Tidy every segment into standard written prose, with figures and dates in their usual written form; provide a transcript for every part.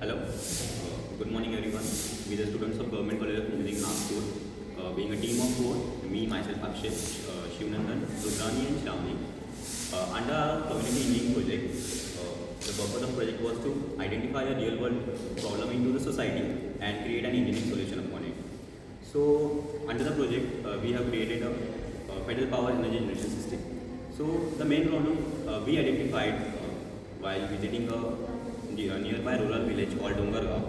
Hello, good morning everyone. We the students of Government College of Engineering, Nagpur, being a team of four, me, myself, Akshay, Shivnandan, Rudrani and Shravani. Under our community engineering project, the purpose of project was to identify a real world problem into the society and create an engineering solution upon it. So under the project, we have created a pedal power energy generation system. So the main problem we identified while visiting a nearby rural village called Dongargaon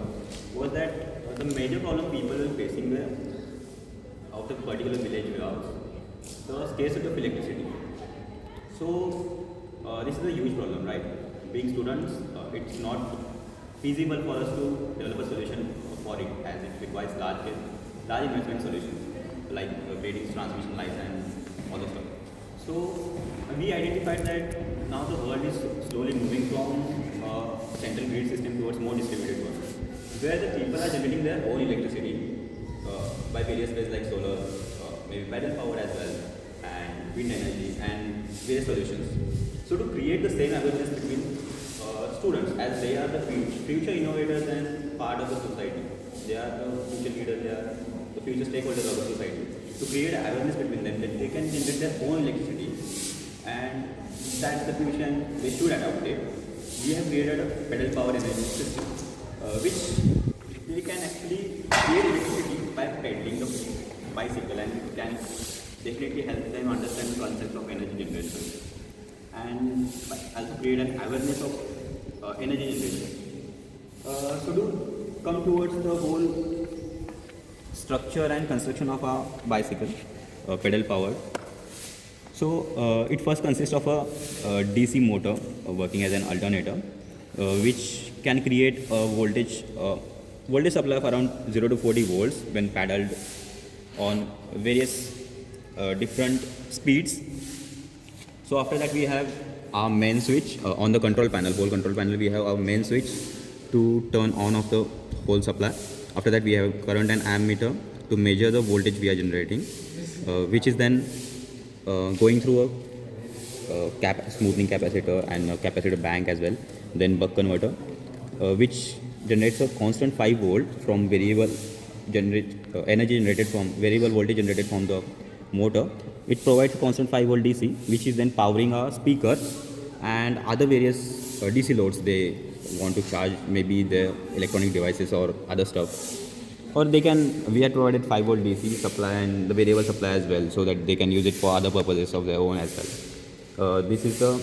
was that the major problem people were facing there of the particular village was the scarcity of electricity. So this is a huge problem, right? Being students, it's not feasible for us to develop a solution for it as it requires large investment solutions like creating transmission lines and all the stuff. So we identified that now the world is slowly moving from central grid system towards more distributed one, where the people are generating their own electricity by various ways like solar, maybe pedal power as well, and wind energy and various solutions. So to create the same awareness between students, as they are the future innovators and part of the society, they are the future leaders, they are the future stakeholders of the society. To create awareness between them that they can generate their own electricity, and that's the future and they should adopt it. We have created a pedal power energy system, which they can actually create electricity by pedaling the bicycle, and it can definitely help them understand the concept of energy generation and also create an awareness of energy generation. So to come towards the whole structure and construction of a bicycle, pedal powered. So it first consists of a DC motor working as an alternator, which can create a voltage supply of around 0 to 40 volts when pedaled on various different speeds. So after that we have our main switch on the control panel, whole control panel. We have our main switch to turn on off the whole supply. After that we have current and ammeter to measure the voltage we are generating, which is then going through a smoothing capacitor and a capacitor bank as well, then buck converter, which generates a constant 5 volt from energy generated from variable voltage generated from the motor. It provides a constant 5 volt DC, which is then powering a speaker and other various DC loads they want to charge, maybe their electronic devices or other stuff. Or we had provided 5 volt DC supply and the variable supply as well, so that they can use it for other purposes of their own as well. This is so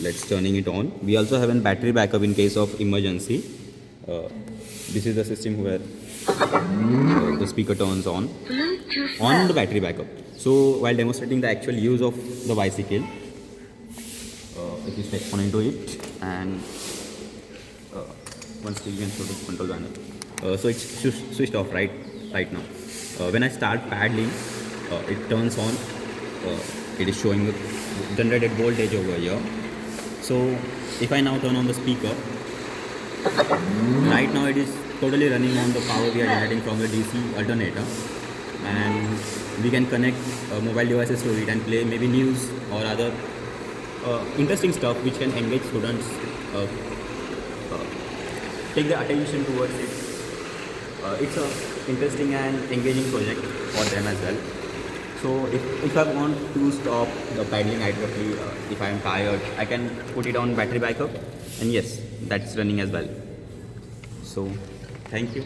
let's turning it on. We also have a battery backup in case of emergency. This is the system where the speaker turns on the battery backup. So while demonstrating the actual use of the bicycle, if you step on into it and once you can show the control panel. So it's switched off right now. When I start paddling, it turns on. It is showing the generated voltage over here. So if I now turn on the speaker, right now it is totally running on the power we are generating from the DC alternator, and we can connect mobile devices to it and play maybe news or other interesting stuff which can engage students, take their attention towards it. It's a interesting and engaging project for them as well. So if I want to stop the paddling abruptly, if I am tired, I can put it on battery backup, and yes, that's running as well. So thank you.